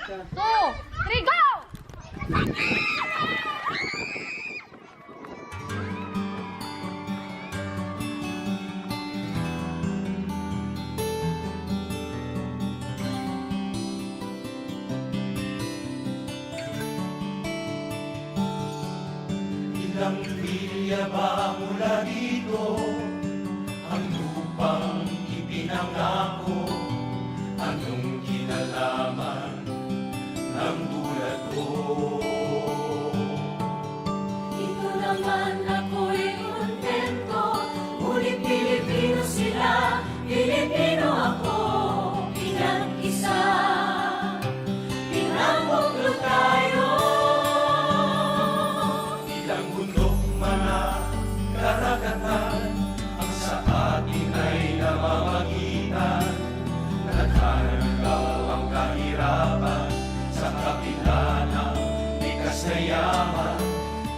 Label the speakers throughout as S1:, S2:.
S1: 3, go!
S2: Ilang milya ba mula dito ang lupang ipinangako? Anong kinalaman ng tulad ko?
S3: Ito naman ako'y kontento, ngunit Pilipino sila, Pilipino ako, pinag-isa. Pinambuklo tayo.
S2: Ilang bundok man ang karagatan, ang sa atin ay namamagitan. Naghanap ang kahirapan sa kabila ng likas na yaman.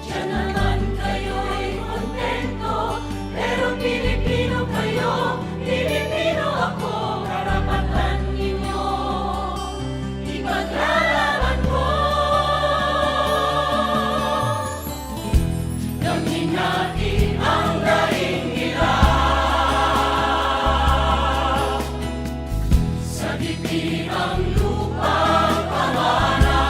S3: Diyan naman kayo'y kontento, pero Pilipino kayo, Pilipino ako, karapatan ninyo, ipaglalaban ko. Damhin natin ang daing-ilang, sa dibdib ang lupang pamana,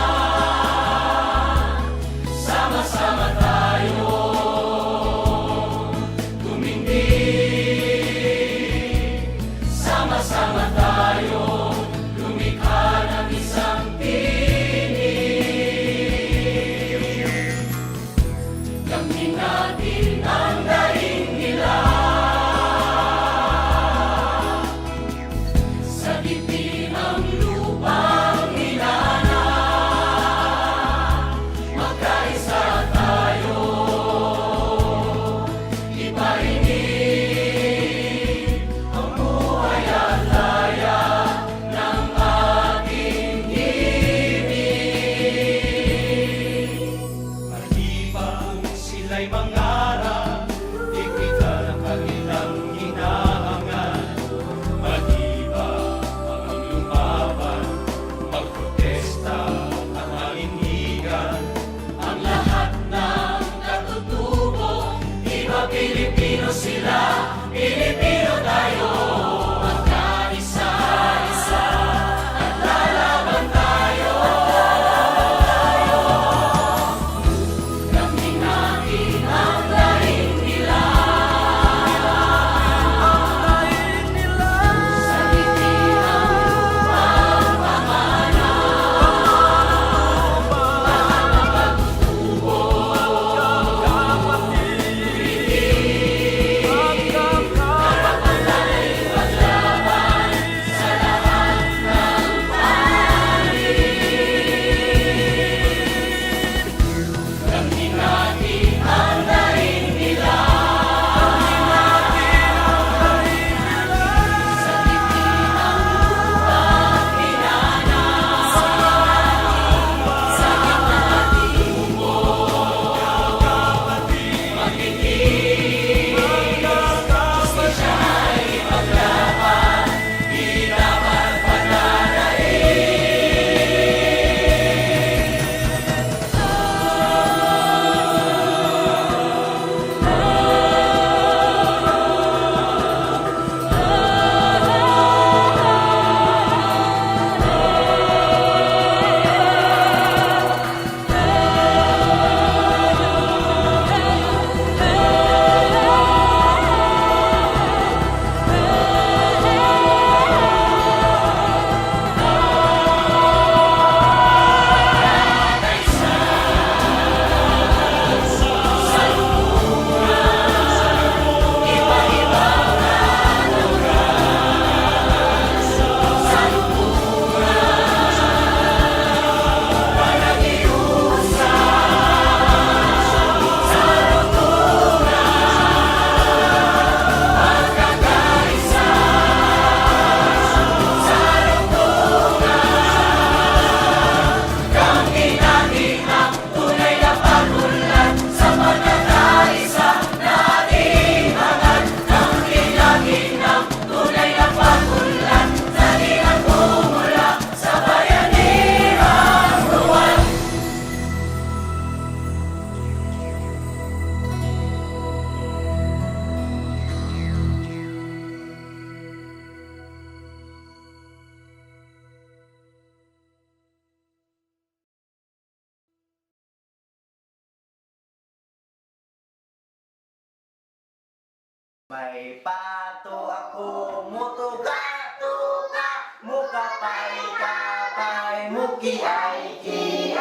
S1: May pato ako, mutuka-tuka, mukapay-kapay, mukiay-kiay.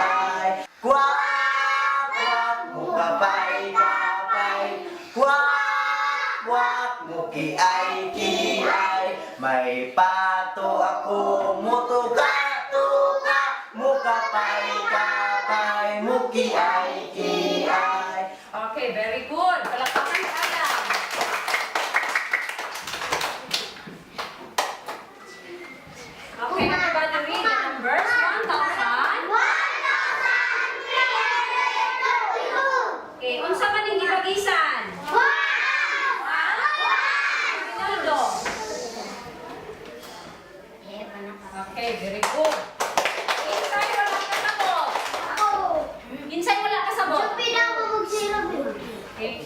S1: Kwak-kwak, mukapay-kapay, kwak-kwak, mukiay-kiay. May pato ako, mutuka-tuka, mukapay-kapay, mukiay-kiay.
S4: Okay, very good. Palakpakan ni Adam. Okay, everybody read the numbers. 1,000. Okay, unsa man ning gibagisan? Ronaldo. Okay, very good. Insay wala kasabot. Insay wala kasabot. Okay.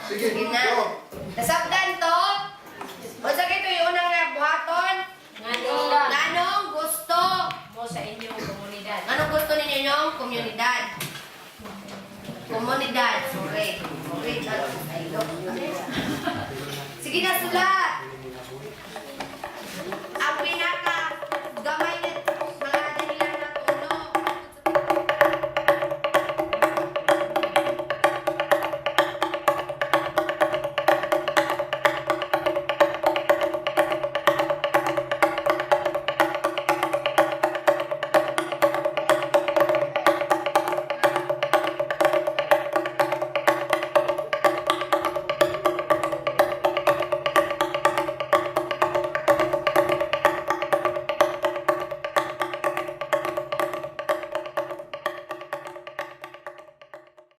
S5: Sige,
S6: Gina.
S5: go.
S6: Nasabdan to. O sa kito yung unang buhaton. Nganong gusto
S4: Mo sa inyong komunidad.
S6: Anong gusto ninyo yung komunidad? Komunidad. Sorry. Sorry. Sige na, sulat.